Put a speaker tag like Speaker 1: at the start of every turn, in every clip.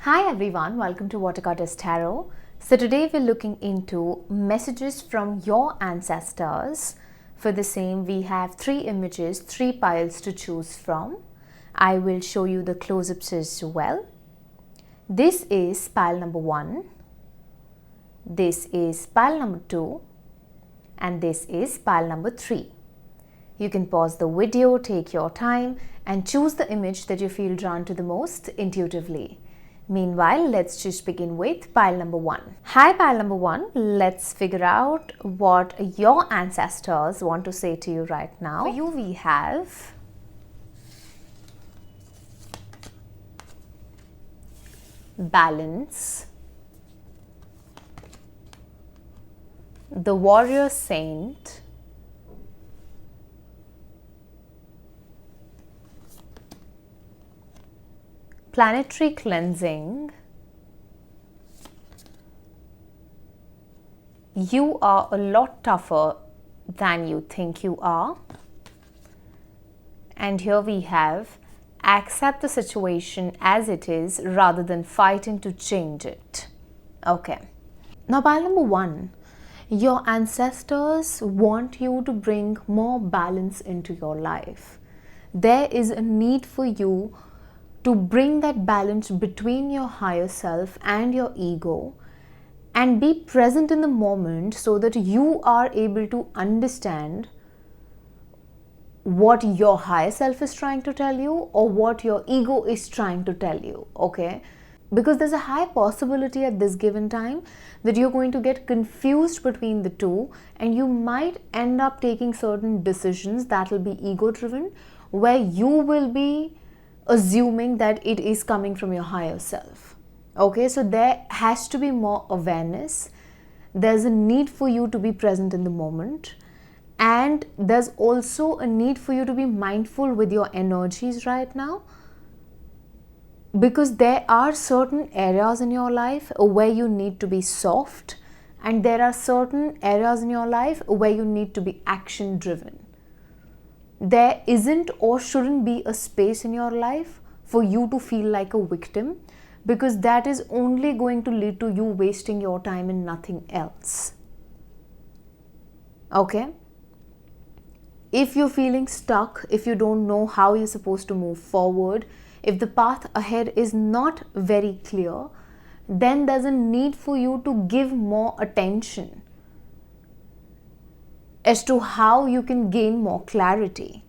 Speaker 1: Hi everyone, welcome to Watergoddess Tarot. So today we're looking into messages from your ancestors. For the same, we have 3 images, 3 piles to choose from. I will show you the close-ups as well. This is pile number 1. This is pile number 2. And this is pile number 3. You can pause the video, take your time, and choose the image that you feel drawn to the most intuitively. Meanwhile, let's just begin with pile number 1. Hi pile number 1, let's figure out what your ancestors want to say to you right now. For you we have balance, the warrior saint, planetary cleansing, you are a lot tougher than you think you are, and here we have accept the situation as it is rather than fighting to change it. Okay, now pile number 1, your ancestors want you to bring more balance into your life. There is a need for you to bring that balance between your higher self and your ego and be present in the moment so that you are able to understand what your higher self is trying to tell you or what your ego is trying to tell you, okay? Because there's a high possibility at this given time that you're going to get confused between the two and you might end up taking certain decisions that will be ego-driven where you will be assuming that it is coming from your higher self. Okay, so there has to be more awareness. There's a need for you to be present in the moment, and there's also a need for you to be mindful with your energies right now, because there are certain areas in your life where you need to be soft, and there are certain areas in your life where you need to be action driven. There isn't or shouldn't be a space in your life for you to feel like a victim, because that is only going to lead to you wasting your time and nothing else. Okay? If you're feeling stuck, if you don't know how you're supposed to move forward, if the path ahead is not very clear, then there's a need for you to give more attention as to how you can gain more clarity.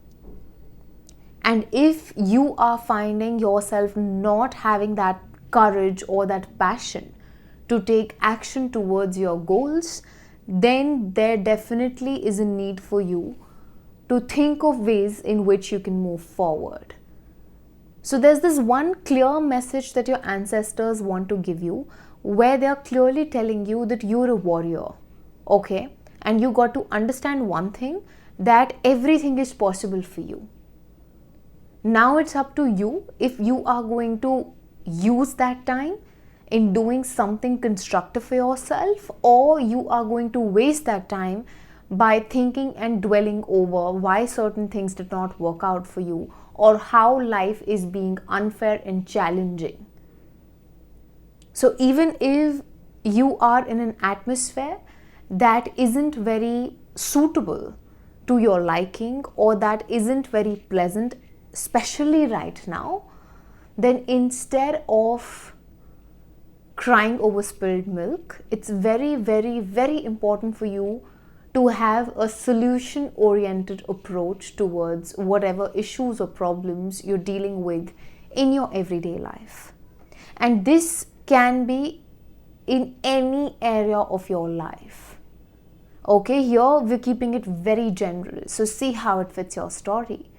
Speaker 1: And if you are finding yourself not having that courage or that passion to take action towards your goals, then there definitely is a need for you to think of ways in which you can move forward. So there's this one clear message that your ancestors want to give you, where they're clearly telling you that you're a warrior, okay? And you got to understand one thing, that everything is possible for you. Now it's up to you if you are going to use that time in doing something constructive for yourself, or you are going to waste that time by thinking and dwelling over why certain things did not work out for you, or how life is being unfair and challenging. So even if you are in an atmosphere that isn't very suitable to your liking, or that isn't very pleasant, especially right now, then instead of crying over spilled milk, it's very, very, very important for you to have a solution-oriented approach towards whatever issues or problems you're dealing with in your everyday life. And this can be in any area of your life. Okay, here we're keeping it very general, so see how it fits your story.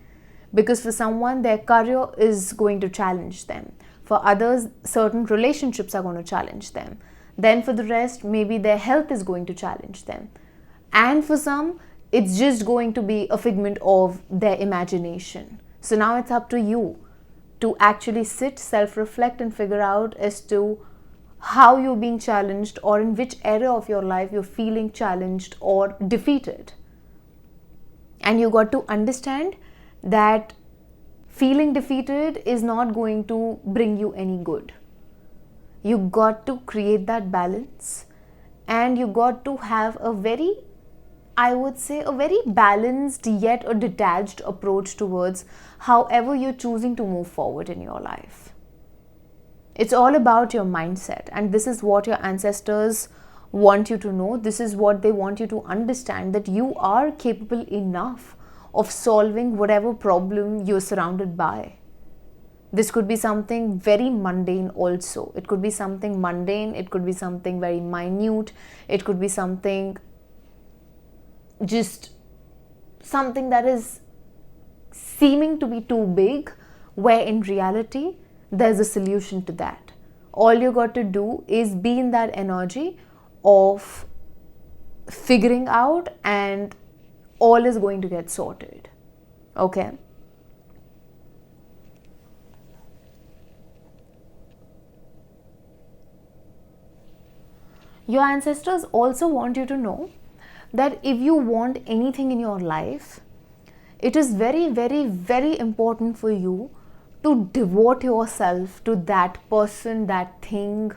Speaker 1: Because for someone, their career is going to challenge them. For others, certain relationships are going to challenge them. Then for the rest, maybe their health is going to challenge them. And for some, it's just going to be a figment of their imagination. So now it's up to you to actually sit, self-reflect and figure out as to how you're being challenged, or in which area of your life you're feeling challenged or defeated. And you got to understand that feeling defeated is not going to bring you any good. You got to create that balance, and you got to have a very, I would say, a very balanced yet a detached approach towards however you're choosing to move forward in your life. It's all about your mindset, and this is what your ancestors want you to know. This is what they want you to understand, that you are capable enough of solving whatever problem you're surrounded by. This could be something very mundane also. It could be something mundane, it could be something very minute, it could be something just something that is seeming to be too big, where in reality there's a solution to that. All you got to do is be in that energy of figuring out, and all is going to get sorted. Okay? Your ancestors also want you to know that if you want anything in your life, it is very, very, very important for you to devote yourself to that person, that thing,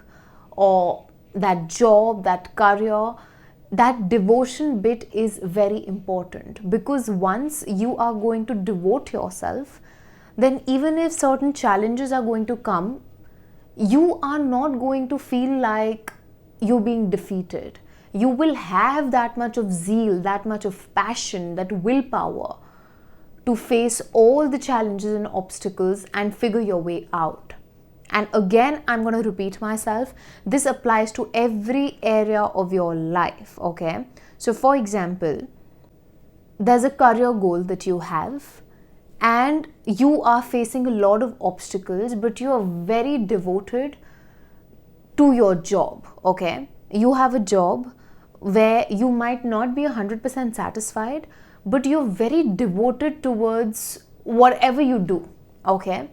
Speaker 1: or that job, that career. That devotion bit is very important, because once you are going to devote yourself, then even if certain challenges are going to come, you are not going to feel like you're being defeated. You will have that much of zeal, that much of passion, that willpower to face all the challenges and obstacles and figure your way out. And again, I'm going to repeat myself. This applies to every area of your life, okay? So for example, there's a career goal that you have, and you are facing a lot of obstacles, but you are very devoted to your job, okay? You have a job where you might not be 100% satisfied, but you're very devoted towards whatever you do, okay?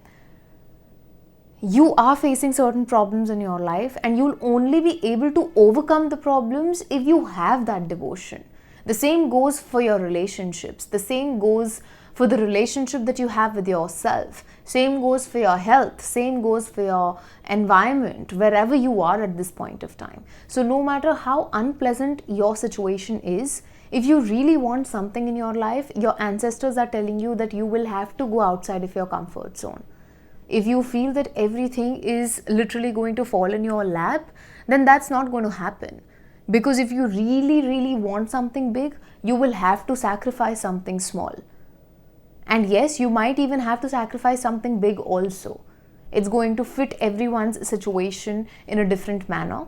Speaker 1: You are facing certain problems in your life, and you'll only be able to overcome the problems if you have that devotion. The same goes for your relationships. The same goes for the relationship that you have with yourself. Same goes for your health. Same goes for your environment, wherever you are at this point of time. So no matter how unpleasant your situation is, if you really want something in your life, your ancestors are telling you that you will have to go outside of your comfort zone. If you feel that everything is literally going to fall in your lap, then that's not going to happen. Because if you really, really want something big, you will have to sacrifice something small. And yes, you might even have to sacrifice something big also. It's going to fit everyone's situation in a different manner.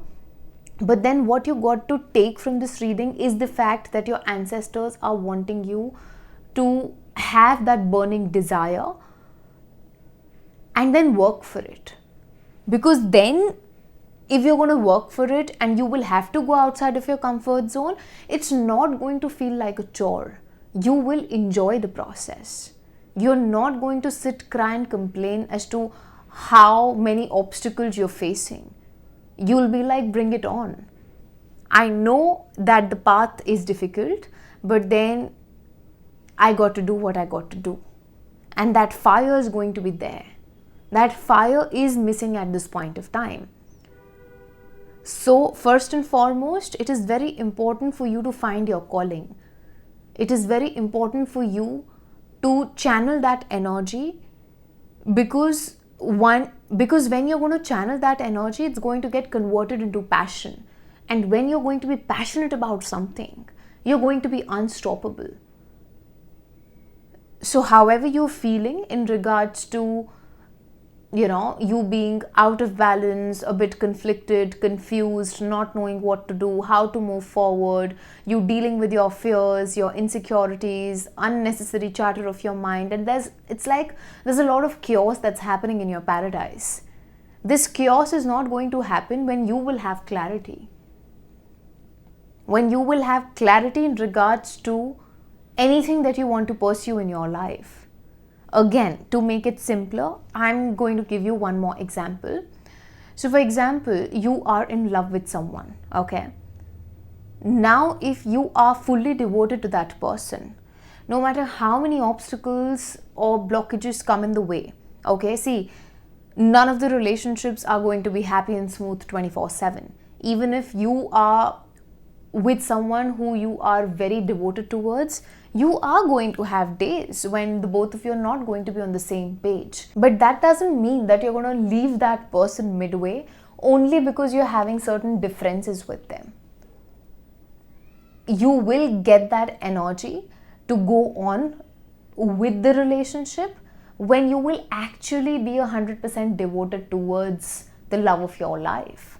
Speaker 1: But then what you got to take from this reading is the fact that your ancestors are wanting you to have that burning desire and then work for it. Because then, if you're going to work for it and you will have to go outside of your comfort zone, it's not going to feel like a chore. You will enjoy the process. You're not going to sit, cry and complain as to how many obstacles you're facing. You'll be like, bring it on. I know that the path is difficult, but then I got to do what I got to do. And that fire is going to be there. That fire is missing at this point of time. So first and foremost, it is very important for you to find your calling. It is very important for you to channel that energy, because when you're going to channel that energy, it's going to get converted into passion. And when you're going to be passionate about something, you're going to be unstoppable. So however you're feeling in regards to, you being out of balance, a bit conflicted, confused, not knowing what to do, how to move forward, you dealing with your fears, your insecurities, unnecessary chatter of your mind, and there's a lot of chaos that's happening in your paradise. This chaos is not going to happen when you will have clarity. When you will have clarity in regards to anything that you want to pursue in your life. Again, to make it simpler, I'm going to give you one more example. So for example, you are in love with someone, okay? Now, if you are fully devoted to that person, no matter how many obstacles or blockages come in the way, okay? See, None of the relationships are going to be happy and smooth 24/7. Even if you are with someone who you are very devoted towards, you are going to have days when the both of you are not going to be on the same page. But that doesn't mean that you're going to leave that person midway only because you're having certain differences with them. You will get that energy to go on with the relationship when you will actually be 100% devoted towards the love of your life.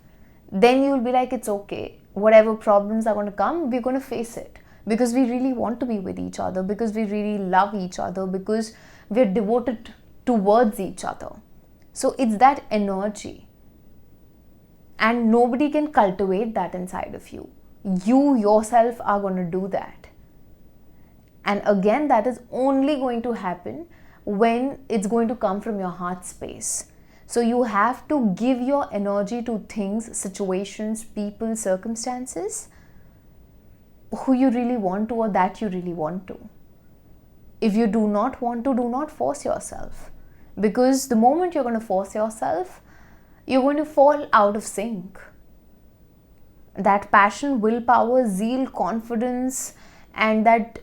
Speaker 1: Then you'll be like, it's okay. Whatever problems are going to come, we're going to face it. Because we really want to be with each other. Because we really love each other. Because we're devoted towards each other. So it's that energy. And nobody can cultivate that inside of you. You yourself are going to do that. And again, that is only going to happen when it's going to come from your heart space. So you have to give your energy to things, situations, people, circumstances, who you really want to or that you really want to. If you do not want to, do not force yourself. Because the moment you're going to force yourself, you're going to fall out of sync. That passion, willpower, zeal, confidence, and that,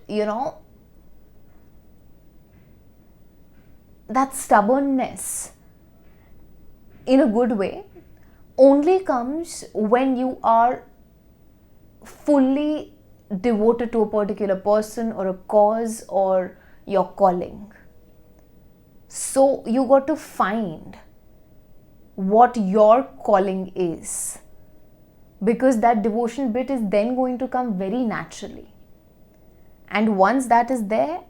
Speaker 1: that stubbornness, in a good way, only comes when you are fully devoted to a particular person or a cause or your calling. So you got to find what your calling is, because that devotion bit is then going to come very naturally. And once that is there,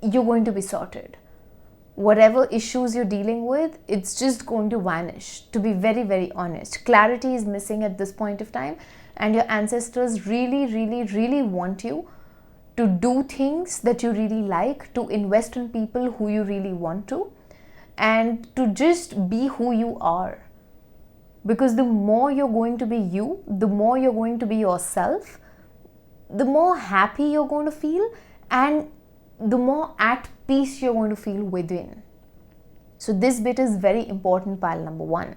Speaker 1: you're going to be sorted. Whatever issues you're dealing with, it's just going to vanish. To be very, very honest, clarity is missing at this point of time, and your ancestors really, really, really want you to do things that you really like, to invest in people who you really want to, and to just be who you are. Because the more you're going to be you, the more you're going to be yourself, the more happy you're going to feel, and the more at peace you're going to feel within. So this bit is very important, pile number 1.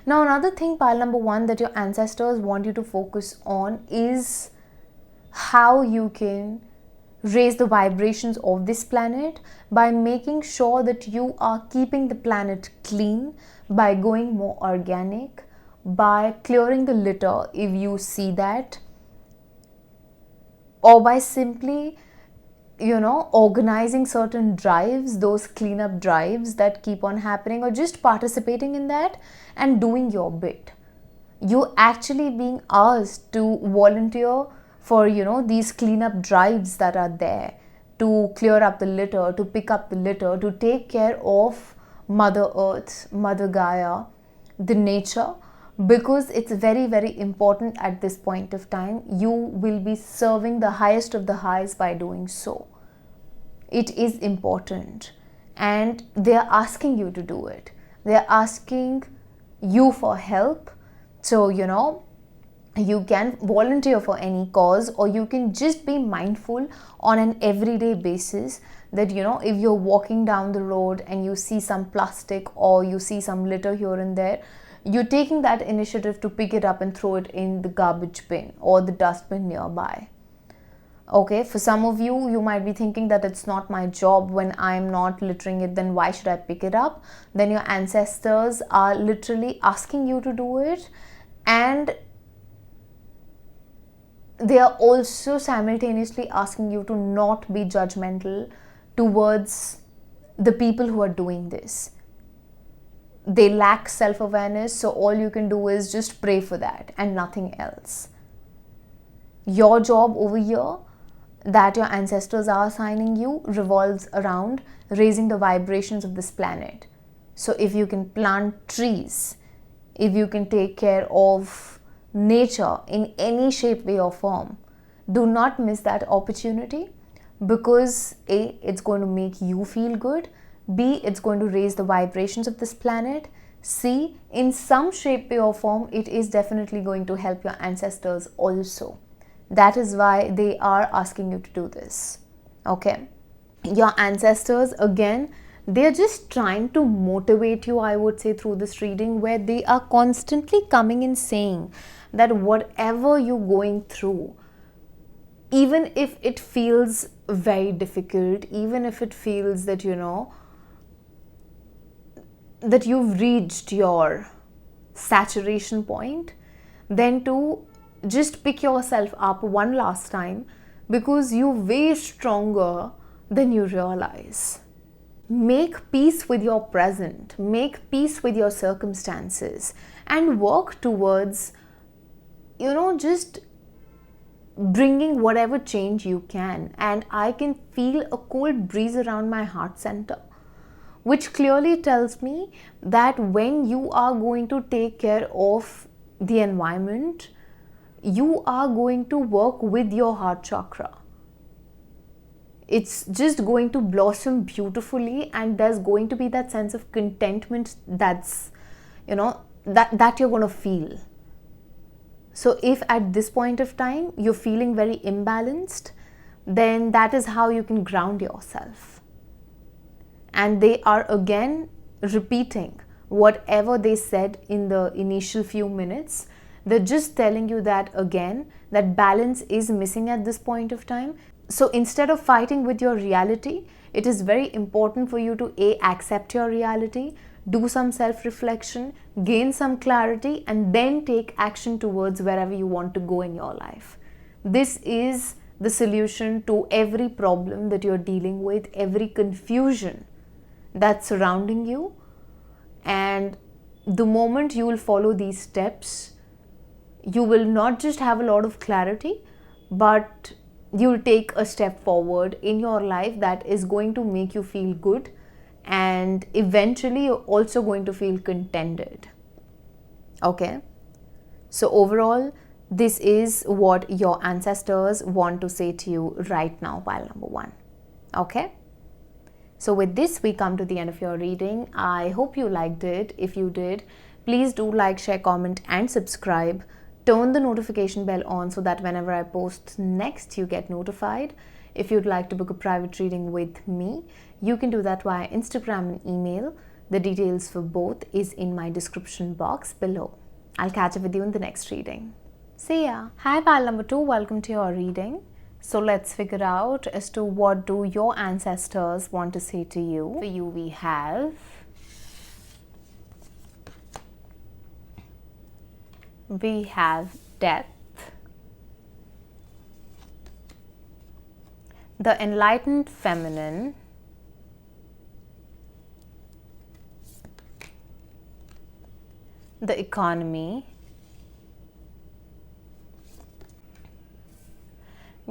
Speaker 1: Now another thing, pile number 1, that your ancestors want you to focus on is how you can raise the vibrations of this planet by making sure that you are keeping the planet clean, by going more organic, by clearing the litter if you see that, or by simply, organizing certain drives, those cleanup drives that keep on happening, or just participating in that and doing your bit. You actually being asked to volunteer for, these cleanup drives that are there, to clear up the litter, to pick up the litter, to take care of Mother Earth, Mother Gaia, the nature, because it's very, very important at this point of time. You will be serving the highest of the highs by doing so. It is important, and they are asking you to do it. They are asking you for help. So, you can volunteer for any cause, or you can just be mindful on an everyday basis that, if you're walking down the road and you see some plastic or you see some litter here and there, you're taking that initiative to pick it up and throw it in the garbage bin or the dustbin nearby. Okay, for some of you, you might be thinking that it's not my job. When I'm not littering it, then why should I pick it up? Then your ancestors are literally asking you to do it, and they are also simultaneously asking you to not be judgmental towards the people who are doing this. They lack self-awareness, so all you can do is just pray for that and nothing else. Your job over here that your ancestors are assigning you revolves around raising the vibrations of this planet. So if you can plant trees, if you can take care of nature in any shape, way or form, do not miss that opportunity, because A, it's going to make you feel good, B, it's going to raise the vibrations of this planet, C, in some shape, way or form, it is definitely going to help your ancestors also. That is why they are asking you to do this. Okay, your ancestors, again, They're just trying to motivate you, I would say, through this reading, where they are constantly coming in saying that whatever you're going through, even if it feels very difficult, even if it feels that, that you've reached your saturation point, then to just pick yourself up one last time, because you're way stronger than you realize. Make peace with your present, make peace with your circumstances, and work towards, just bringing whatever change you can. And I can feel a cold breeze around my heart center, which clearly tells me that when you are going to take care of the environment, you are going to work with your heart chakra. It's just going to blossom beautifully, and there's going to be that sense of contentment that's, that you're going to feel. So if at this point of time you're feeling very imbalanced, then that is how you can ground yourself. And they are again repeating whatever they said in the initial few minutes. They're just telling you that again, that balance is missing at this point of time. So instead of fighting with your reality, it is very important for you to accept your reality, do some self-reflection, gain some clarity, and then take action towards wherever you want to go in your life. This is the solution to every problem that you're dealing with, every confusion that's surrounding you. And the moment you will follow these steps, you will not just have a lot of clarity, but you'll take a step forward in your life that is going to make you feel good, and eventually you're also going to feel contented. Okay, so overall, this is what your ancestors want to say to you right now, pile number 1. Okay, so with this we come to the end of your reading. I hope you liked it. If you did, please do like, share, comment and subscribe. Turn the notification bell on so that whenever I post next, you get notified. If you'd like to book a private reading with me, you can do that via Instagram and email. The details for both is in my description box below. I'll catch up with you in the next reading. See ya. Hi, pile number 2. Welcome to your reading. So let's figure out as to what do your ancestors want to say to you. For you, we have death, the enlightened feminine, the economy,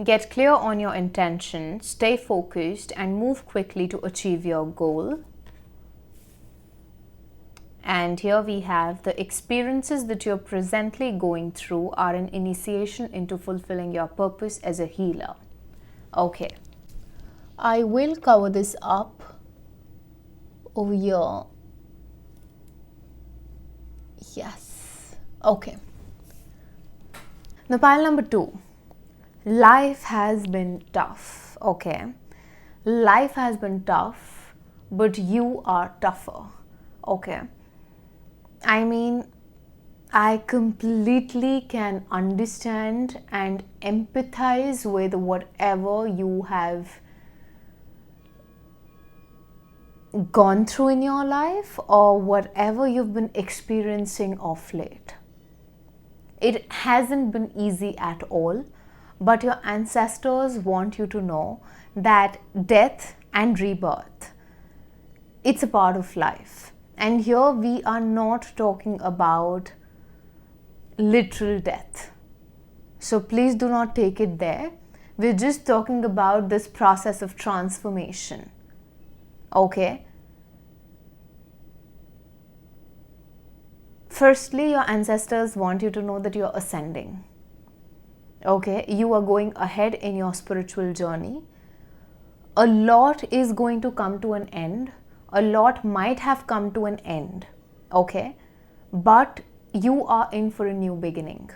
Speaker 1: get clear on your intention, stay focused and move quickly to achieve your goal. And here we have the experiences that you're presently going through are an initiation into fulfilling your purpose as a healer. Okay, I will cover this up over here. Yes, okay. Now pile number 2. Life has been tough. Okay, life has been tough, but you are tougher. Okay, I mean, I completely can understand and empathize with whatever you have gone through in your life or whatever you've been experiencing of late. It hasn't been easy at all, but your ancestors want you to know that death and rebirth, it's a part of life. And here we are not talking about literal death. So please do not take it there. We're just talking about this process of transformation. Okay? Firstly, your ancestors want you to know that you're ascending. Okay? You are going ahead in your spiritual journey. A lot is going to come to an end. A lot might have come to an end, okay? But you are in for a new beginning.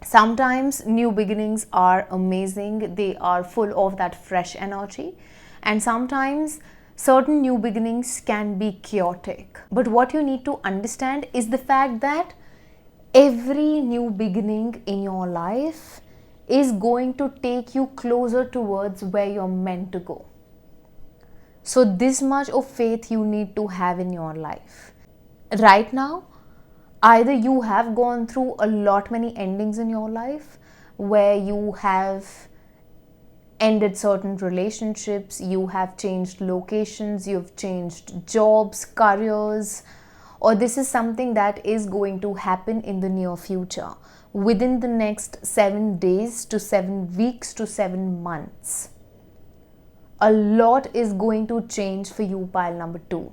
Speaker 1: Sometimes new beginnings are amazing. They are full of that fresh energy. And sometimes certain new beginnings can be chaotic. But what you need to understand is the fact that every new beginning in your life is going to take you closer towards where you're meant to go. So this much of faith you need to have in your life. Right now, either you have gone through a lot many endings in your life where you have ended certain relationships, you have changed locations, you've changed jobs, careers, or this is something that is going to happen in the near future within the next 7 days to 7 weeks to 7 months. A lot is going to change for you, pile number 2.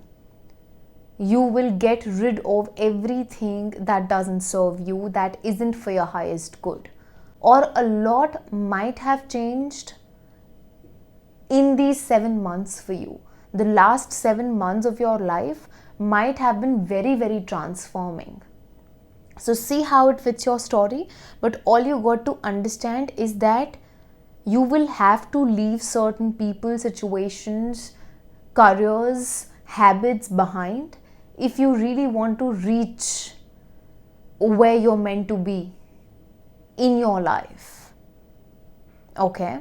Speaker 1: You will get rid of everything that doesn't serve you, that isn't for your highest good. Or a lot might have changed in these 7 months for you. The last 7 months of your life might have been very, very transforming. So see how it fits your story. But all you got to understand is that you will have to leave certain people, situations, careers, habits behind if you really want to reach where you're meant to be in your life. Okay?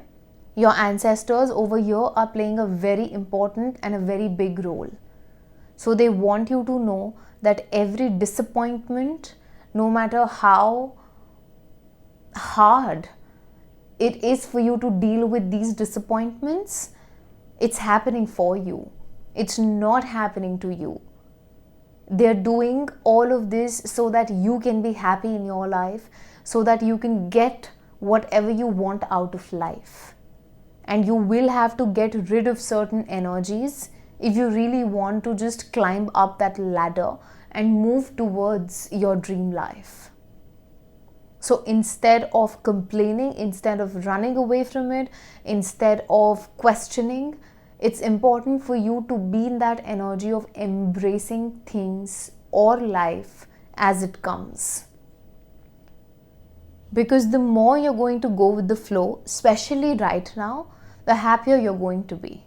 Speaker 1: Your ancestors over here are playing a very important and a very big role. So they want you to know that every disappointment, no matter how hard it is for you to deal with these disappointments, it's happening for you. It's not happening to you. They're doing all of this so that you can be happy in your life, so that you can get whatever you want out of life. And you will have to get rid of certain energies if you really want to just climb up that ladder and move towards your dream life. So instead of complaining, instead of running away from it, instead of questioning, it's important for you to be in that energy of embracing things or life as it comes. Because the more you're going to go with the flow, especially right now, the happier you're going to be.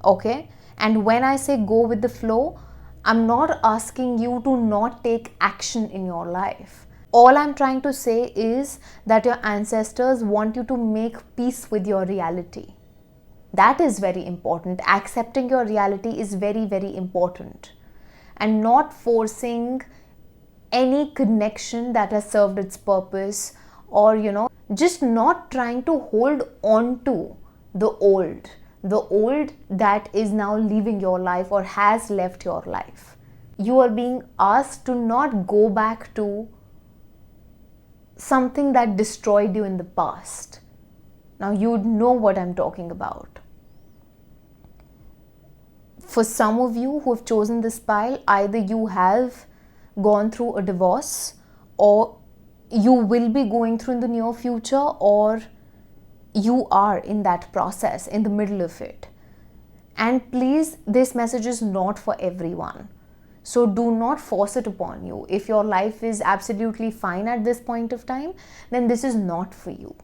Speaker 1: Okay? And when I say go with the flow, I'm not asking you to not take action in your life. All I'm trying to say is that your ancestors want you to make peace with your reality. That is very important. Accepting your reality is very, very important. And not forcing any connection that has served its purpose, or just not trying to hold on to the old that is now leaving your life or has left your life. You are being asked to not go back to something that destroyed you in the past. Now you know what I'm talking about. For some of you who have chosen this pile, either you have gone through a divorce, or you will be going through in the near future, or you are in that process, in the middle of it. And please, this message is not for everyone. So do not force it upon you. If your life is absolutely fine at this point of time, then this is not for you.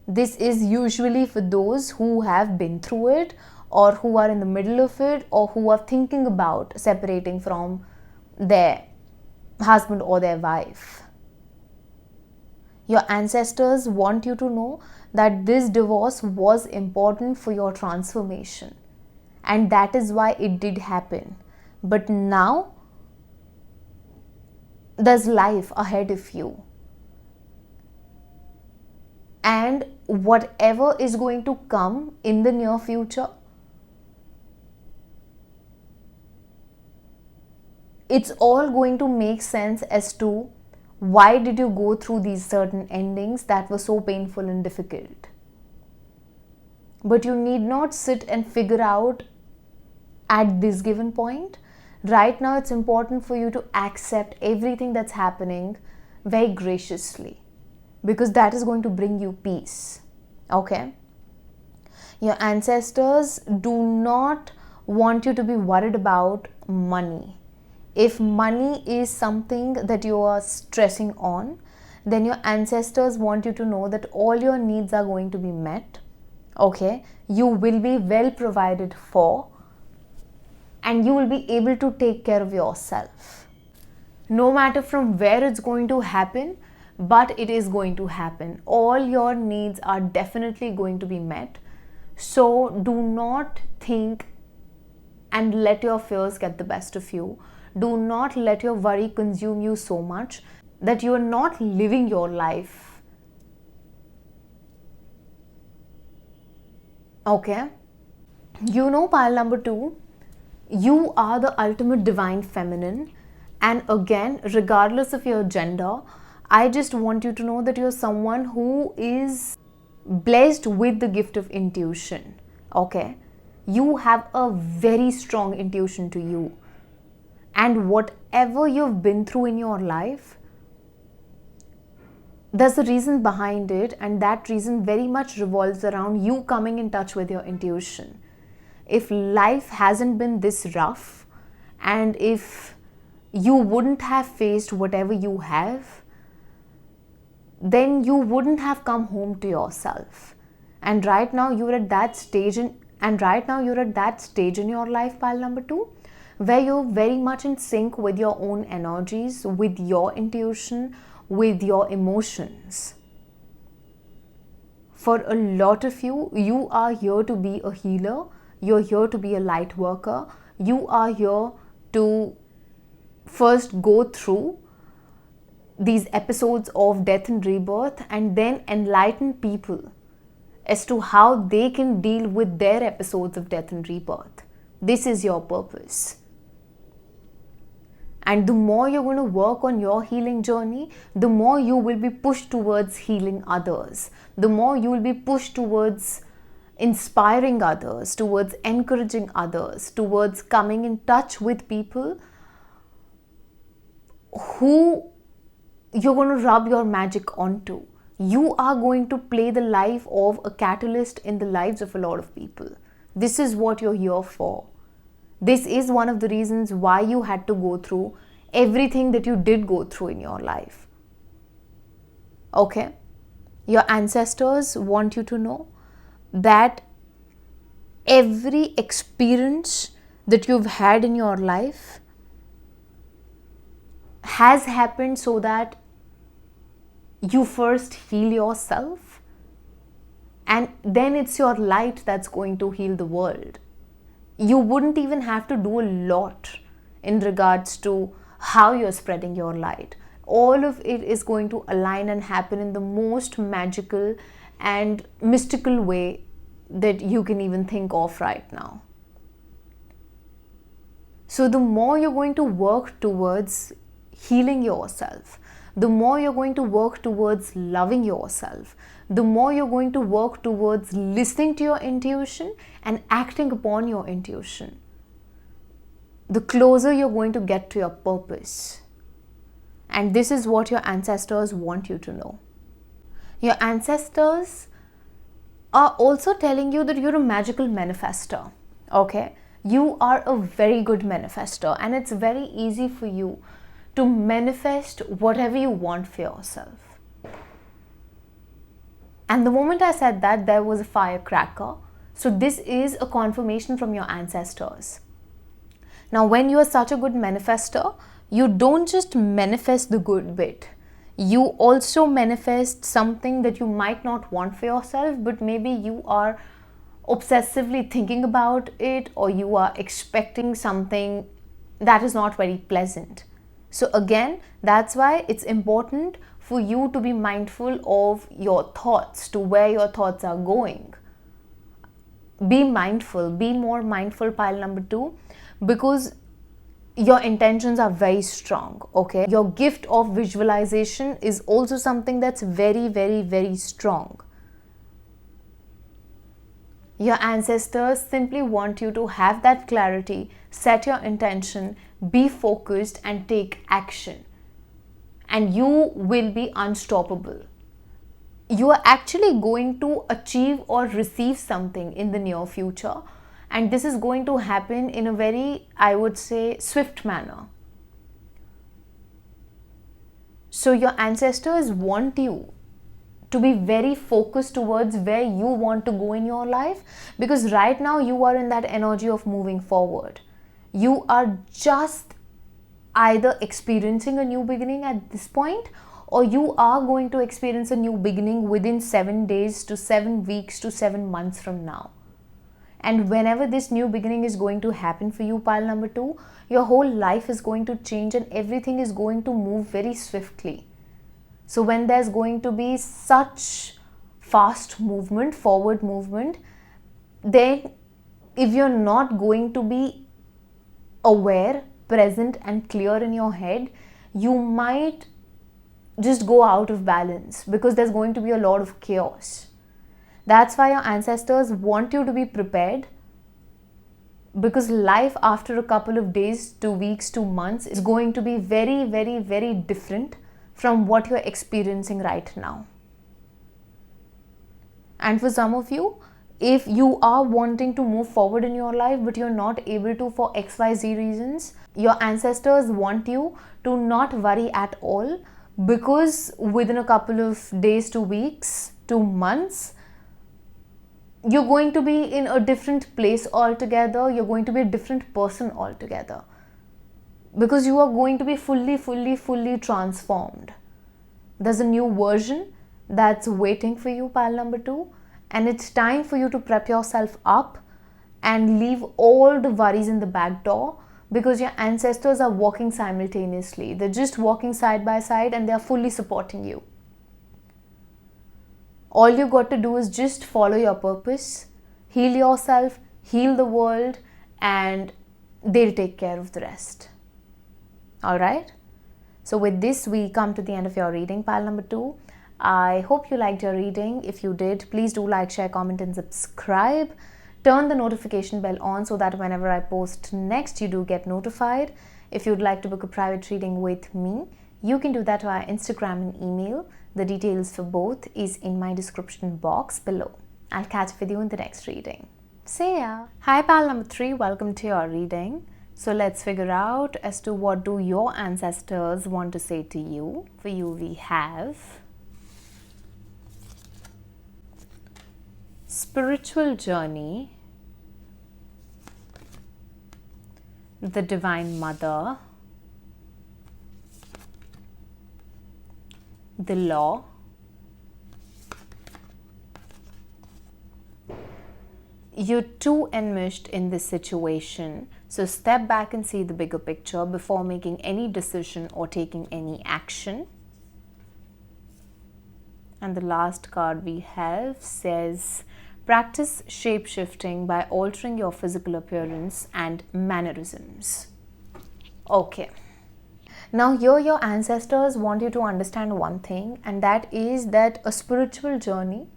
Speaker 1: This is usually for those who have been through it, or who are in the middle of it, or who are thinking about separating from their husband or their wife. Your ancestors want you to know that this divorce was important for your transformation, and that is why it did happen. But now there's life ahead of you, and whatever is going to come in the near future, it's all going to make sense as to why did you go through these certain endings that were so painful and difficult. But you need not sit and figure out at this given point. Right now, it's important for you to accept everything that's happening very graciously, because that is going to bring you peace. Okay? Your ancestors do not want you to be worried about money. If money is something that you are stressing on, then your ancestors want you to know that all your needs are going to be met. Okay, you will be well provided for, and you will be able to take care of yourself. No matter from where it's going to happen, but it is going to happen. All your needs are definitely going to be met. So do not think and let your fears get the best of you. Do not let your worry consume you so much that you are not living your life. Okay? You know, pile number 2, you are the ultimate divine feminine. And again, regardless of your gender, I just want you to know that you're someone who is blessed with the gift of intuition. Okay? You have a very strong intuition to you. And whatever you've been through in your life, there's a reason behind it, and that reason very much revolves around you coming in touch with your intuition. If life hasn't been this rough, and if you wouldn't have faced whatever you have, then you wouldn't have come home to yourself. And right now you're at that stage in your life, pile number 2, where you're very much in sync with your own energies, with your intuition, with your emotions. For a lot of you, you are here to be a healer, you're here to be a light worker, you are here to first go through these episodes of death and rebirth and then enlighten people as to how they can deal with their episodes of death and rebirth. This is your purpose. And the more you're going to work on your healing journey, the more you will be pushed towards healing others. The more you will be pushed towards inspiring others, towards encouraging others, towards coming in touch with people who you're going to rub your magic onto. You are going to play the life of a catalyst in the lives of a lot of people. This is what you're here for. This is one of the reasons why you had to go through everything that you did go through in your life. Okay? Your ancestors want you to know that every experience that you've had in your life has happened so that you first heal yourself, and then it's your light that's going to heal the world. You wouldn't even have to do a lot in regards to how you're spreading your light. All of it is going to align and happen in the most magical and mystical way that you can even think of right now. So the more you're going to work towards healing yourself, the more you're going to work towards loving yourself, the more you're going to work towards listening to your intuition and acting upon your intuition, the closer you're going to get to your purpose. And this is what your ancestors want you to know. Your ancestors are also telling you that you're a magical manifester. Okay? You are a very good manifester, and it's very easy for you to manifest whatever you want for yourself. And the moment I said that, there was a firecracker. So this is a confirmation from your ancestors. Now, when you are such a good manifester, you don't just manifest the good bit. You also manifest something that you might not want for yourself, but maybe you are obsessively thinking about it, or you are expecting something that is not very pleasant. So again, that's why it's important for you to be mindful of your thoughts, to where your thoughts are going. Be mindful, be more mindful, pile number 2, because your intentions are very strong, okay? Your gift of visualization is also something that's very, very, very strong. Your ancestors simply want you to have that clarity, set your intention, be focused and take action. And you will be unstoppable. You are actually going to achieve or receive something in the near future. And this is going to happen in a very, I would say, swift manner. So your ancestors want you to be very focused towards where you want to go in your life, because right now you are in that energy of moving forward. You are just either experiencing a new beginning at this point, or you are going to experience a new beginning within 7 days to 7 weeks to 7 months from now. And whenever this new beginning is going to happen for you, pile number 2, your whole life is going to change and everything is going to move very swiftly. So when there's going to be such fast movement, forward movement, then if you're not going to be aware, present and clear in your head, you might just go out of balance, because there's going to be a lot of chaos. That's why your ancestors want you to be prepared, because life after a couple of days to weeks to months is going to be very, very, very different from what you're experiencing right now. And for some of you, if you are wanting to move forward in your life but you're not able to for XYZ reasons, your ancestors want you to not worry at all, because within a couple of days to weeks to months, you're going to be in a different place altogether. You're going to be a different person altogether, because you are going to be fully transformed. There's a new version that's waiting for you, pile number 2, and it's time for you to prep yourself up and leave all the worries in the back door, because your ancestors are walking simultaneously. They're just walking side by side and they're fully supporting you. All you got to do is just follow your purpose, heal yourself, heal the world, and they'll take care of the rest. Alright? So with this, we come to the end of your reading, pile number 2. I hope you liked your reading. If you did, please do like, share, comment and subscribe. Turn the notification bell on so that whenever I post next, you do get notified. If you'd like to book a private reading with me, you can do that via Instagram and email. The details for both is in my description box below. I'll catch up with you in the next reading. See ya! Hi pal number 3, welcome to your reading. So let's figure out as to what do your ancestors want to say to you. For you we have spiritual journey, the Divine Mother, the Law, you're too enmeshed in this situation, so step back and see the bigger picture before making any decision or taking any action. And the last card we have says, practice shape-shifting by altering your physical appearance and mannerisms. Okay. Now here your ancestors want you to understand one thing, and that is that a spiritual journey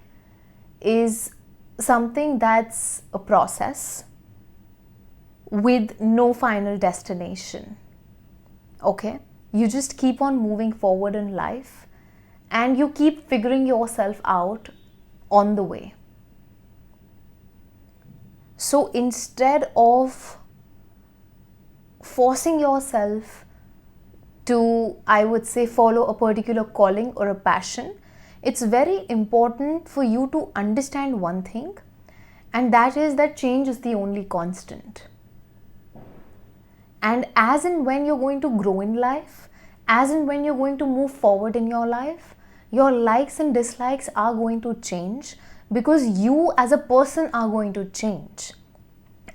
Speaker 1: is something that's a process with no final destination. Okay? You just keep on moving forward in life and you keep figuring yourself out on the way. So instead of forcing yourself to, I would say, follow a particular calling or a passion, it's very important for you to understand one thing, and that is that change is the only constant. And as and when you're going to grow in life, as and when you're going to move forward in your life, your likes and dislikes are going to change, because you as a person are going to change.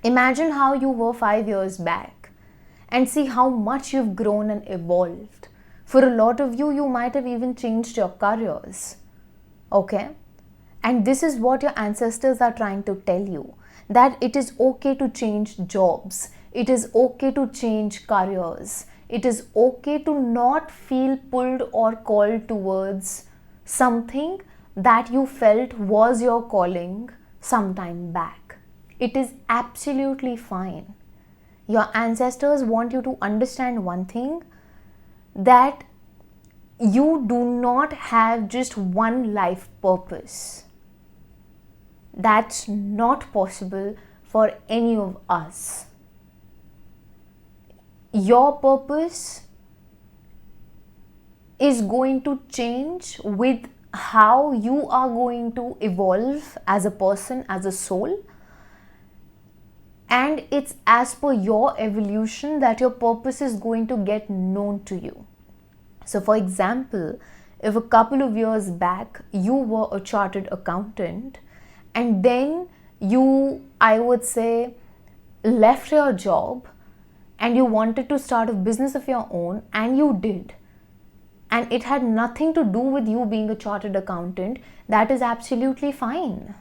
Speaker 1: Imagine how you were 5 years back and see how much you've grown and evolved. For a lot of you, you might have even changed your careers. Okay? And this is what your ancestors are trying to tell you, that it is okay to change jobs. It is okay to change careers. It is okay to not feel pulled or called towards something that you felt was your calling some time back. It is absolutely fine. Your ancestors want you to understand one thing, that you do not have just one life purpose. That's not possible for any of us. Your purpose is going to change with how you are going to evolve as a person, as a soul. And it's as per your evolution that your purpose is going to get known to you. So, for example, if a couple of years back you were a chartered accountant and then you, I would say, left your job and you wanted to start a business of your own, and you did, and it had nothing to do with you being a chartered accountant, that is absolutely fine.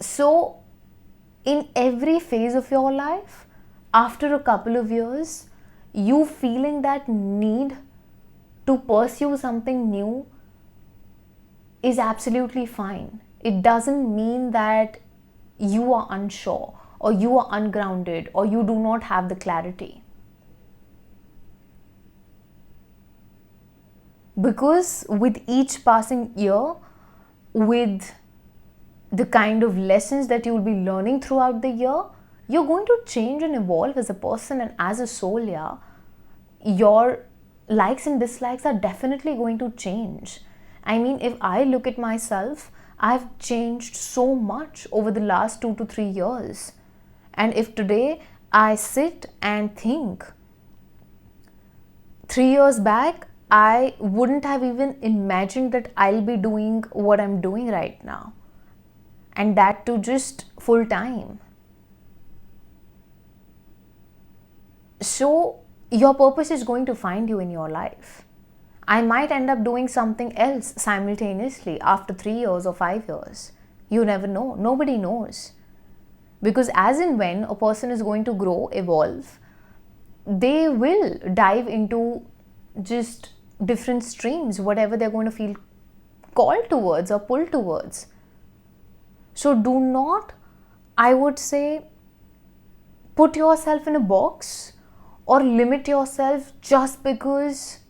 Speaker 1: So, in every phase of your life, after a couple of years, you feeling that need to pursue something new is absolutely fine. It doesn't mean that you are unsure or you are ungrounded or you do not have the clarity. Because with each passing year, with the kind of lessons that you will be learning throughout the year, you're going to change and evolve as a person and as a soul. Yeah, your likes and dislikes are definitely going to change. I mean, if I look at myself, I've changed so much over the last 2 to 3 years. And if today I sit and think, 3 years back, I wouldn't have even imagined that I'll be doing what I'm doing right now. And that too just full time. So your purpose is going to find you in your life. I might end up doing something else simultaneously after 3 years or 5 years. You never know. Nobody knows. Because as and when a person is going to grow, evolve, they will dive into just different streams, whatever they're going to feel called towards or pulled towards. So do not, I would say, put yourself in a box or limit yourself just because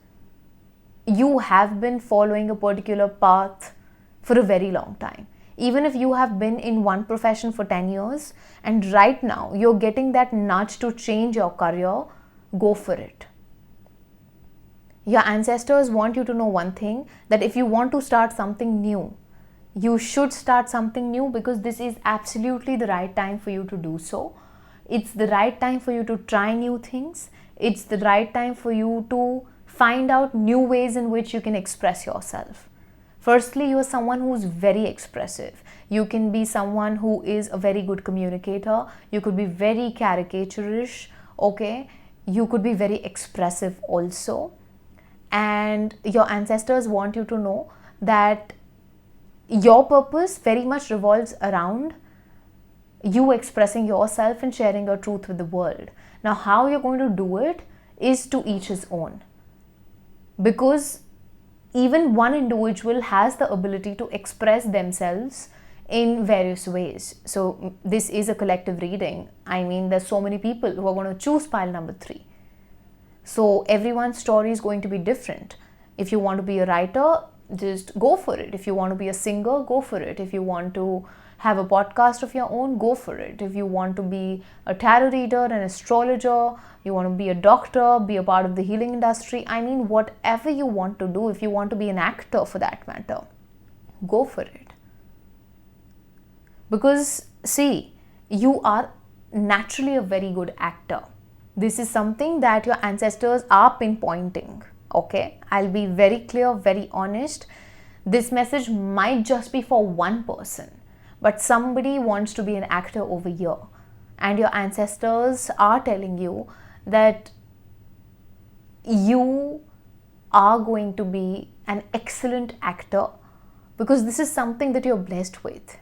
Speaker 1: you have been following a particular path for a very long time. Even if you have been in one profession for 10 years and right now you're getting that nudge to change your career, go for it. Your ancestors want you to know one thing, that if you want to start something new, you should start something new because this is absolutely the right time for you to do so. It's the right time for you to try new things. It's the right time for you to find out new ways in which you can express yourself. Firstly, you are someone who is very expressive. You can be someone who is a very good communicator. You could be very caricaturish, okay? You could be very expressive also. And your ancestors want you to know that your purpose very much revolves around you expressing yourself and sharing your truth with the world. Now, how you're going to do it is to each his own. Because even one individual has the ability to express themselves in various ways. So this is a collective reading. I mean, there's so many people who are going to choose pile number 3. So everyone's story is going to be different. If you want to be a writer, just go for it. If you want to be a singer, go for it. If you want to have a podcast of your own, go for it. If you want to be a tarot reader, an astrologer, you want to be a doctor, be a part of the healing industry, I mean, whatever you want to do, if you want to be an actor for that matter, go for it. Because see, you are naturally a very good actor. This is something that your ancestors are pinpointing, okay? I'll be very clear, very honest. This message might just be for one person, but somebody wants to be an actor over here. And your ancestors are telling you that you are going to be an excellent actor because this is something that you're blessed with.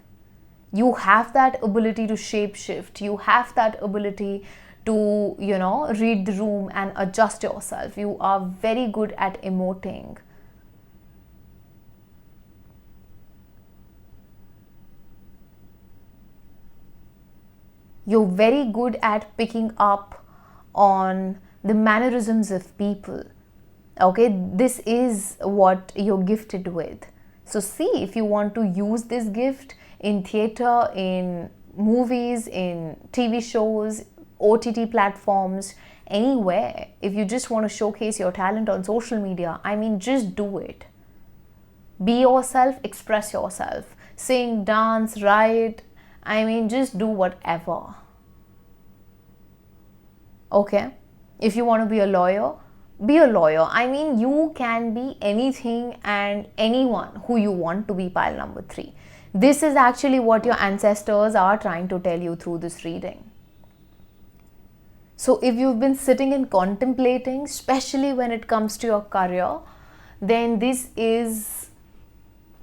Speaker 1: You have that ability to shapeshift. You have that ability to, read the room and adjust yourself. You are very good at emoting. You're very good at picking up on the mannerisms of people. Okay, this is what you're gifted with. So see if you want to use this gift in theater, in movies, in TV shows, OTT platforms, anywhere. If you just want to showcase your talent on social media, I mean, just do it. Be yourself, express yourself. Sing, dance, write, I mean, just do whatever. Okay? If you want to be a lawyer, be a lawyer. I mean, you can be anything and anyone who you want to be, pile number 3. This is actually what your ancestors are trying to tell you through this reading. So if you've been sitting and contemplating, especially when it comes to your career, then this is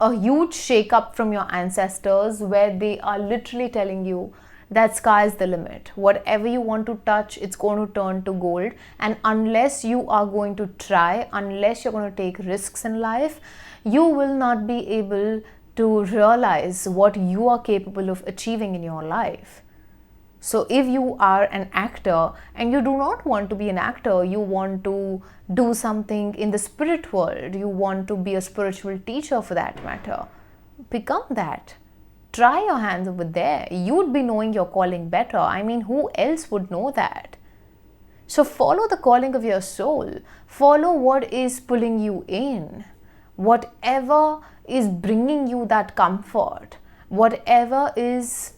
Speaker 1: a huge shake-up from your ancestors, where they are literally telling you that sky's the limit. Whatever you want to touch, it's going to turn to gold. And unless you are going to try, unless you're going to take risks in life, you will not be able to realize what you are capable of achieving in your life. So if you are an actor and you do not want to be an actor, you want to do something in the spirit world, you want to be a spiritual teacher for that matter, become that. Try your hands over there. You'd be knowing your calling better. I mean, who else would know that? So follow the calling of your soul. Follow what is pulling you in. Whatever is bringing you that comfort, whatever is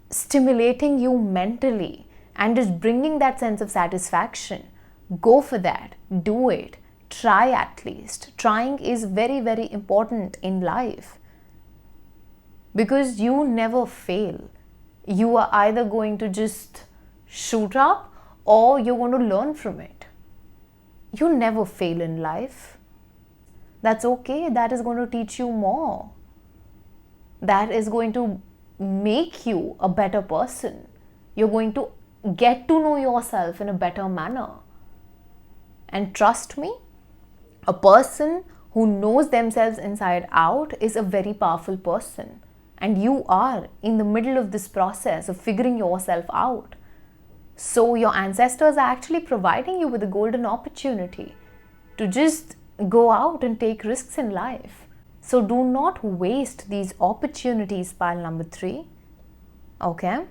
Speaker 1: stimulating you mentally and is bringing that sense of satisfaction, go for that. Do it. Try at least. Trying is very, very important in life, because you never fail. You are either going to just shoot up or you're going to learn from it. You never fail in life. That's okay. That is going to teach you more. That is going to make you a better person. You're going to get to know yourself in a better manner. And trust me, a person who knows themselves inside out is a very powerful person. And you are in the middle of this process of figuring yourself out. So your ancestors are actually providing you with a golden opportunity to just go out and take risks in life. So do not waste these opportunities, pile number 3. Okay?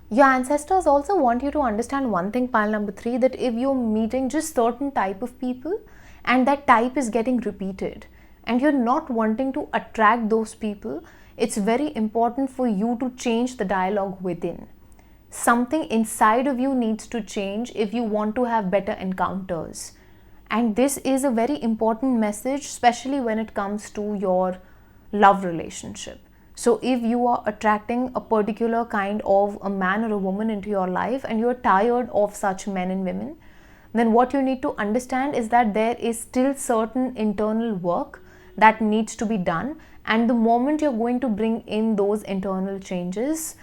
Speaker 1: Your ancestors also want you to understand one thing, pile number 3, that if you're meeting just certain type of people and that type is getting repeated and you're not wanting to attract those people, it's very important for you to change the dialogue within. Something inside of you needs to change if you want to have better encounters. And this is a very important message, especially when it comes to your love relationship. So if you are attracting a particular kind of a man or a woman into your life and you're tired of such men and women, then what you need to understand is that there is still certain internal work that needs to be done. And the moment you're going to bring in those internal changes,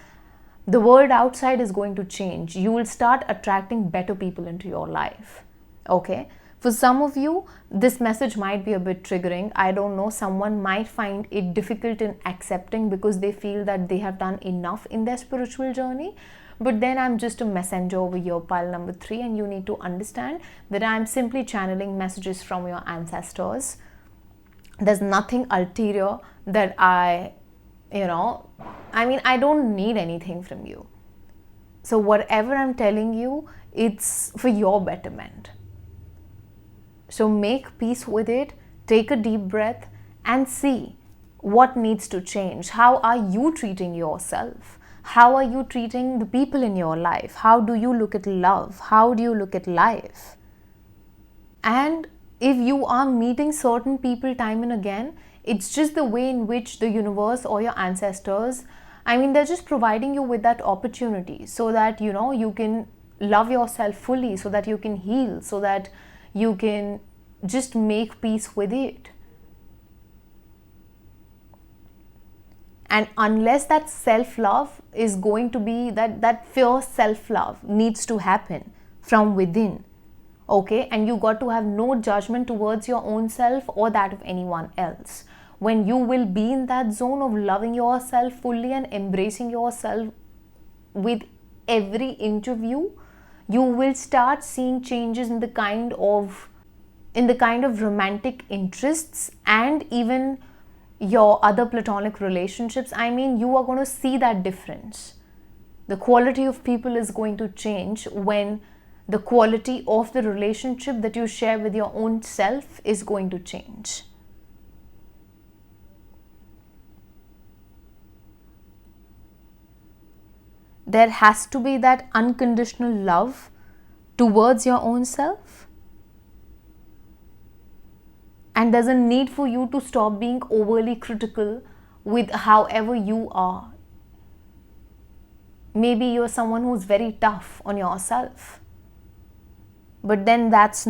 Speaker 1: the world outside is going to change. You will start attracting better people into your life. Okay? For some of you, this message might be a bit triggering. I don't know, someone might find it difficult in accepting because they feel that they have done enough in their spiritual journey. But then I'm just a messenger over here, pile number 3, and you need to understand that I'm simply channeling messages from your ancestors. There's nothing ulterior that I don't need anything from you. So whatever I'm telling you, it's for your betterment. So make peace with it, take a deep breath and see what needs to change. How are you treating yourself? How are you treating the people in your life? How do you look at love? How do you look at life? And if you are meeting certain people time and again, it's just the way in which the universe or your ancestors, they're just providing you with that opportunity so that, you can love yourself fully, so that you can heal, so that you can just make peace with it. And unless that self-love is going to be, that fierce self-love needs to happen from within. Okay? And you got to have no judgment towards your own self or that of anyone else. When you will be in that zone of loving yourself fully and embracing yourself with every inch of you, you will start seeing changes in the kind of romantic interests and even your other platonic relationships. You are going to see that difference. The quality of people is going to change when the quality of the relationship that you share with your own self is going to change. There has to be that unconditional love towards your own self. And there's a need for you to stop being overly critical with however you are. Maybe you're someone who's very tough on yourself. But then that is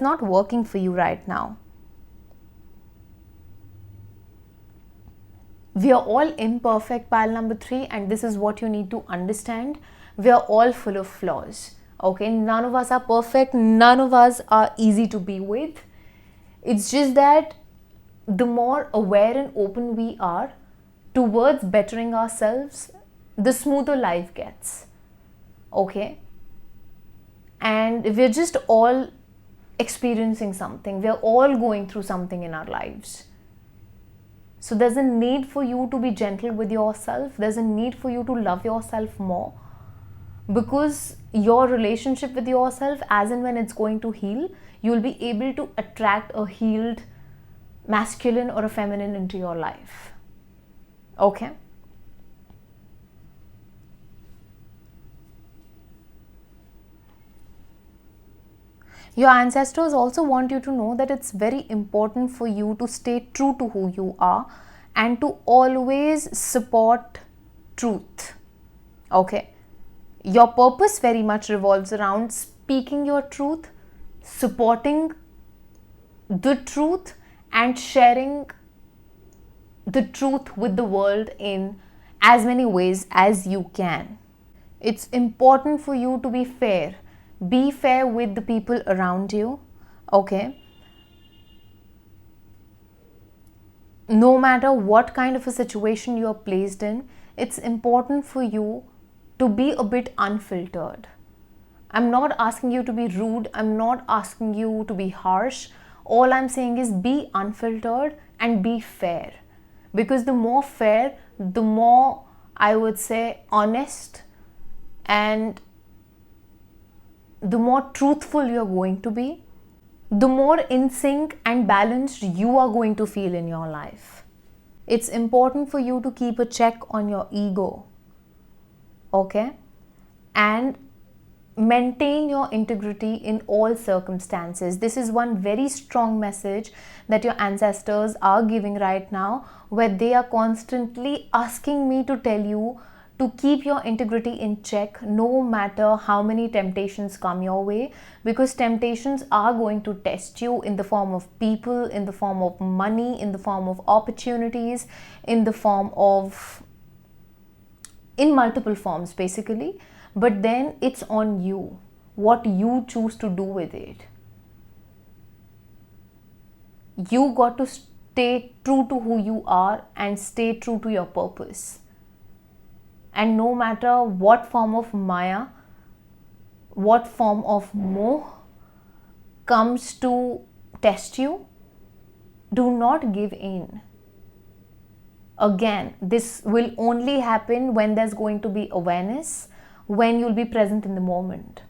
Speaker 1: not working for you right now. We are all imperfect, pile number 3, and this is what you need to understand. We are all full of flaws. Okay, none of us are perfect, none of us are easy to be with. It's just that the more aware and open we are towards bettering ourselves, the smoother life gets. Okay? And we're just all experiencing something. We're all going through something in our lives. So there's a need for you to be gentle with yourself. There's a need for you to love yourself more. Because your relationship with yourself, as and when it's going to heal, you'll be able to attract a healed masculine or a feminine into your life. Okay? Your ancestors also want you to know that it's very important for you to stay true to who you are and to always support truth. Okay? Your purpose very much revolves around speaking your truth, supporting the truth, and sharing the truth with the world in as many ways as you can. It's important for you to be fair. Be fair with the people around you. Okay? No matter what kind of a situation you are placed in, it's important for you to be a bit unfiltered. I'm not asking you to be rude. I'm not asking you to be harsh. All I'm saying is be unfiltered and be fair. Because the more fair, the more, I would say, honest and the more truthful you're going to be, the more in sync and balanced you are going to feel in your life. It's important for you to keep a check on your ego. Okay? And maintain your integrity in all circumstances. This is one very strong message that your ancestors are giving right now, where they are constantly asking me to tell you to keep your integrity in check no matter how many temptations come your way, because temptations are going to test you in the form of people, in the form of money, in the form of opportunities, in multiple forms basically. But then it's on you, what you choose to do with it. You got to stay true to who you are and stay true to your purpose. And no matter what form of Maya, what form of moh comes to test you, do not give in. Again, this will only happen when there's going to be awareness, when you'll be present in the moment,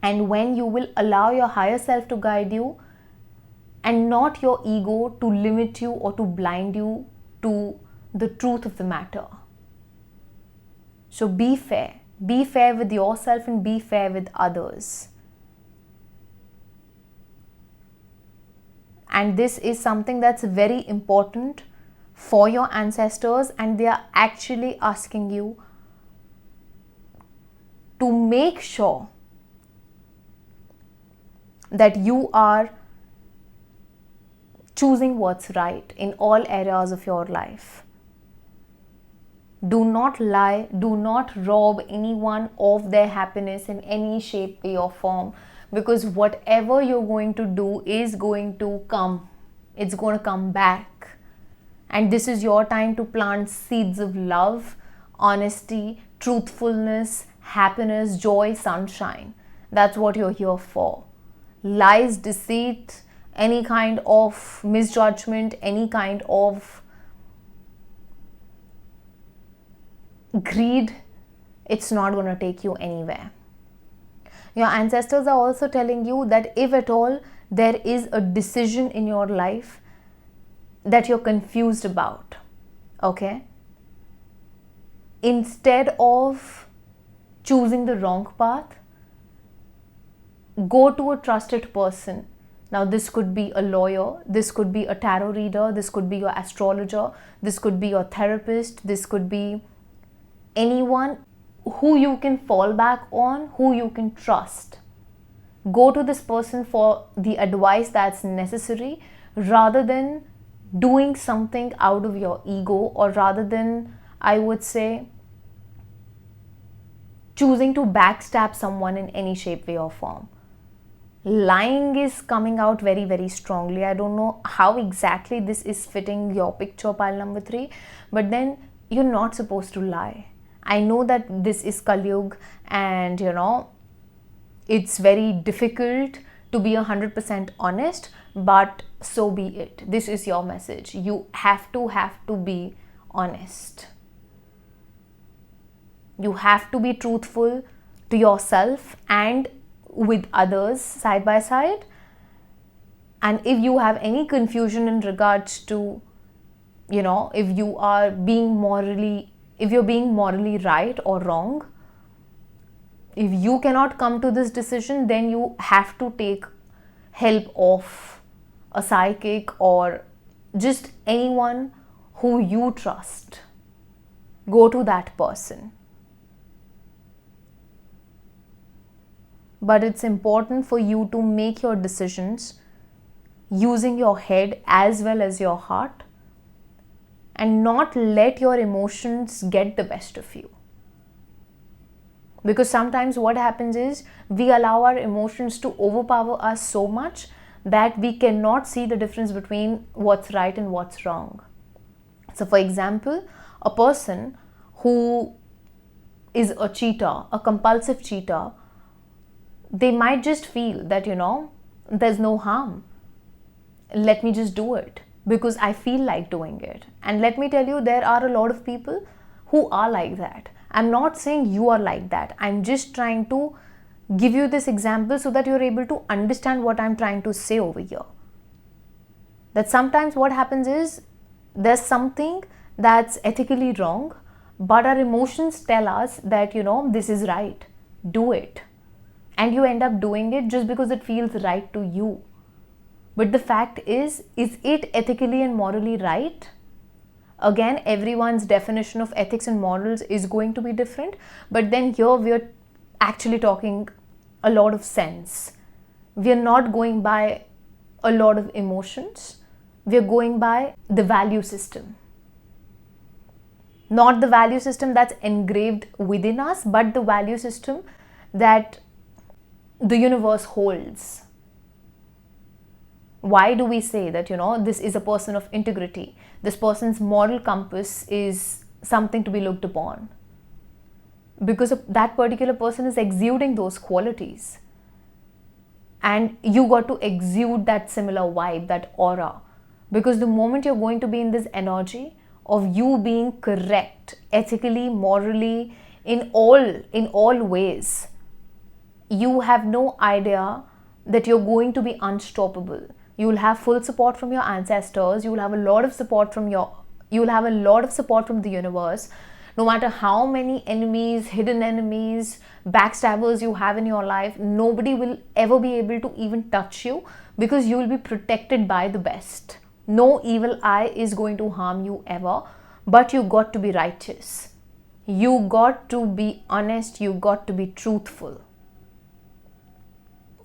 Speaker 1: and when you will allow your higher self to guide you and not your ego to limit you or to blind you to the truth of the matter. So be fair. Be fair with yourself and be fair with others. And this is something that's very important for your ancestors, and they are actually asking you to make sure that you are choosing what's right in all areas of your life. Do not lie, do not rob anyone of their happiness in any shape, way or form, because whatever you're going to do is going to come. It's going to come back. And this is your time to plant seeds of love, honesty, truthfulness, happiness, joy, sunshine. That's what you're here for. Lies, deceit, any kind of misjudgment, any kind of greed, it's not going to take you anywhere. Your ancestors are also telling you that if at all there is a decision in your life that you're confused about, okay, instead of choosing the wrong path, go to a trusted person. Now, this could be a lawyer, this could be a tarot reader, this could be your astrologer, this could be your therapist, this could be anyone who you can fall back on, who you can trust. Go to this person for the advice that's necessary, rather than doing something out of your ego, or rather than, I would say, choosing to backstab someone in any shape, way or form. Lying is coming out very, very strongly. I don't know how exactly this is fitting your picture, pile number 3, but then you're not supposed to lie. I know that this is Kali Yuga, and it's very difficult to be 100% honest, but so be it. This is your message. You have to be honest. You have to be truthful to yourself and with others side by side. And if you have any confusion in regards to, if you're being morally right or wrong, if you cannot come to this decision, then you have to take help of a psychic or just anyone who you trust. Go to that person. But it's important for you to make your decisions using your head as well as your heart, and not let your emotions get the best of you. Because sometimes what happens is we allow our emotions to overpower us so much that we cannot see the difference between what's right and what's wrong. So for example, a person who is a cheater, a compulsive cheater, they might just feel that, there's no harm. Let me just do it because I feel like doing it. And let me tell you, there are a lot of people who are like that. I'm not saying you are like that. I'm just trying to give you this example so that you're able to understand what I'm trying to say over here. That sometimes what happens is there's something that's ethically wrong, but our emotions tell us that, this is right. Do it. And you end up doing it just because it feels right to you. But the fact is it ethically and morally right? Again, everyone's definition of ethics and morals is going to be different. But then here we're actually talking a lot of sense. We're not going by a lot of emotions. We're going by the value system. Not the value system that's engraved within us, but the value system that the universe holds. Why do we say that, this is a person of integrity? This person's moral compass is something to be looked upon. Because that particular person is exuding those qualities. And you got to exude that similar vibe, that aura. Because the moment you're going to be in this energy of you being correct, ethically, morally, in all ways, you have no idea that you're going to be unstoppable. You will have full support from your ancestors. You will have a lot of support from the universe. No matter how many enemies, hidden enemies, backstabbers you have in your life, nobody will ever be able to even touch you, because you will be protected by the best. No evil eye is going to harm you ever, but you got to be righteous. You got to be honest. You got to be truthful.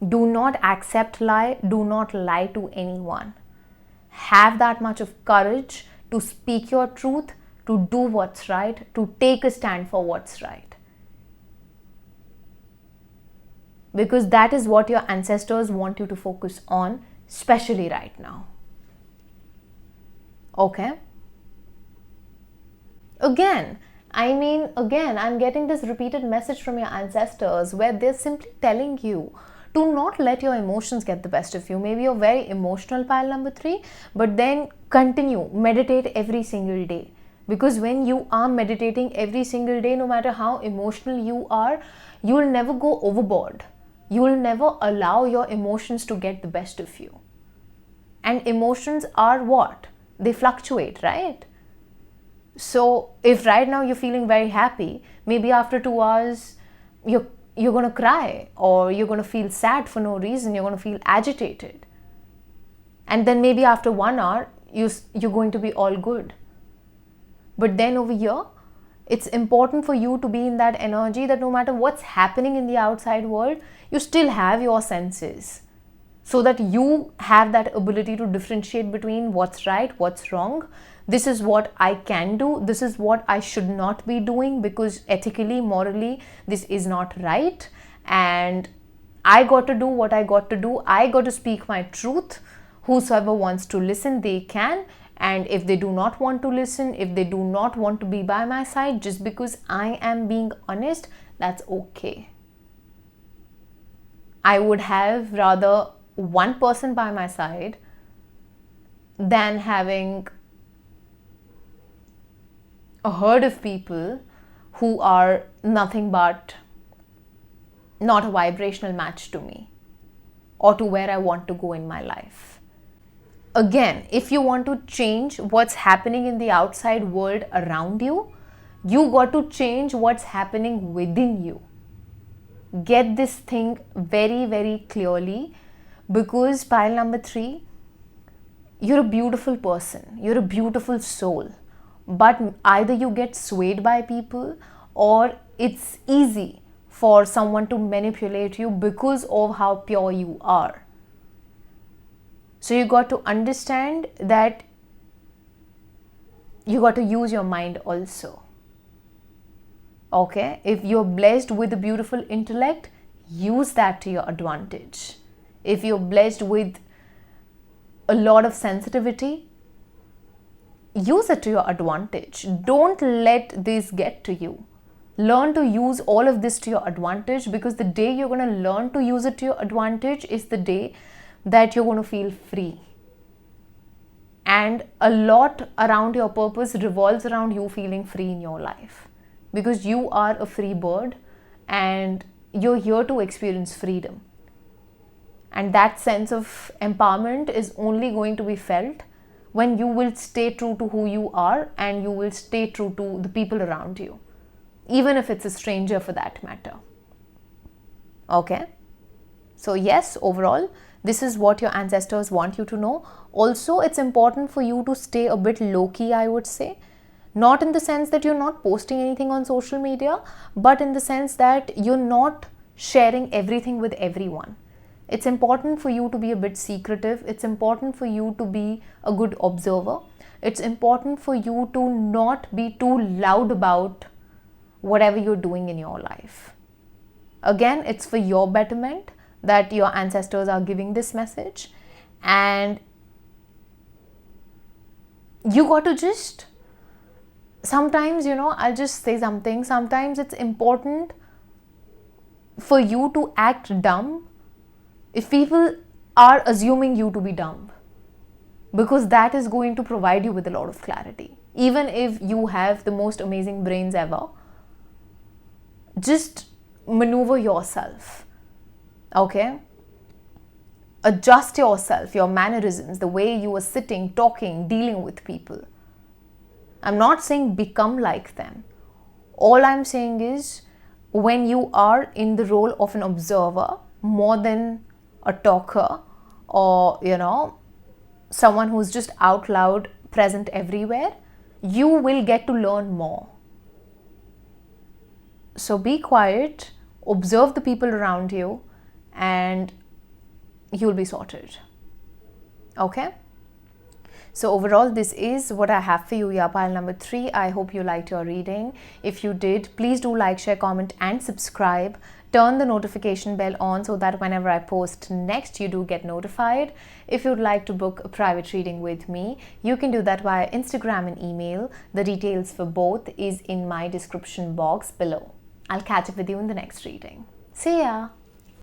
Speaker 1: Do not accept lie. Do not lie to anyone. Have that much of courage to speak your truth, to do what's right, to take a stand for what's right. Because that is what your ancestors want you to focus on, especially right now. Okay? Again, I'm getting this repeated message from your ancestors where they're simply telling you to not let your emotions get the best of you. Maybe you're very emotional, pile number 3, but then continue, meditate every single day. Because when you are meditating every single day, no matter how emotional you are, you will never go overboard. You will never allow your emotions to get the best of you. And emotions are what? They fluctuate, right? So if right now you're feeling very happy, maybe after 2 hours you're going to cry, or you're going to feel sad for no reason, you're going to feel agitated. And then maybe after 1 hour you're going to be all good. But then over here, it's important for you to be in that energy that no matter what's happening in the outside world, you still have your senses, so that you have that ability to differentiate between what's right, what's wrong. This is what I can do, this is what I should not be doing, because ethically, morally, this is not right. And I got to do what I got to do. I got to speak my truth. Whosoever wants to listen, they can. And if they do not want to listen, if they do not want to be by my side, just because I am being honest, that's okay. I would have rather one person by my side than having a herd of people who are nothing but not a vibrational match to me or to where I want to go in my life. Again, if you want to change what's happening in the outside world around you, you got to change what's happening within you. Get this thing very, very clearly, because pile number 3, you're a beautiful person, you're a beautiful soul, but either you get swayed by people, or it's easy for someone to manipulate you because of how pure you are. So you got to understand that you got to use your mind also. Okay, if you're blessed with a beautiful intellect, use that to your advantage. If you're blessed with a lot of sensitivity, use it to your advantage. Don't let this get to you. Learn to use all of this to your advantage, because the day you're going to learn to use it to your advantage is the day that you're going to feel free. And a lot around your purpose revolves around you feeling free in your life, because you are a free bird and you're here to experience freedom. And that sense of empowerment is only going to be felt when you will stay true to who you are, and you will stay true to the people around you, even if it's a stranger for that matter. Okay? So yes, overall, this is what your ancestors want you to know. Also, it's important for you to stay a bit low-key, I would say. Not in the sense that you're not posting anything on social media, but in the sense that you're not sharing everything with everyone. It's important for you to be a bit secretive. It's important for you to be a good observer. It's important for you to not be too loud about whatever you're doing in your life. Again, it's for your betterment that your ancestors are giving this message, and you got to just sometimes, I'll just say something. Sometimes it's important for you to act dumb if people are assuming you to be dumb, because that is going to provide you with a lot of clarity. Even if you have the most amazing brains ever, just maneuver yourself. Okay? Adjust yourself, your mannerisms, the way you are sitting, talking, dealing with people. I'm not saying become like them. All I'm saying is, when you are in the role of an observer more than a talker, or someone who's just out loud present everywhere, you will get to learn more. So be quiet, observe the people around you, and you'll be sorted. Okay? So overall, this is what I have for you, pile number 3. I hope you liked your reading. If you did, please do like, share, comment and subscribe. Turn the notification bell on so that whenever I post next, you do get notified. If you'd like to book a private reading with me, you can do that via Instagram and email. The details for both is in my description box below. I'll catch up with you in the next reading. See ya!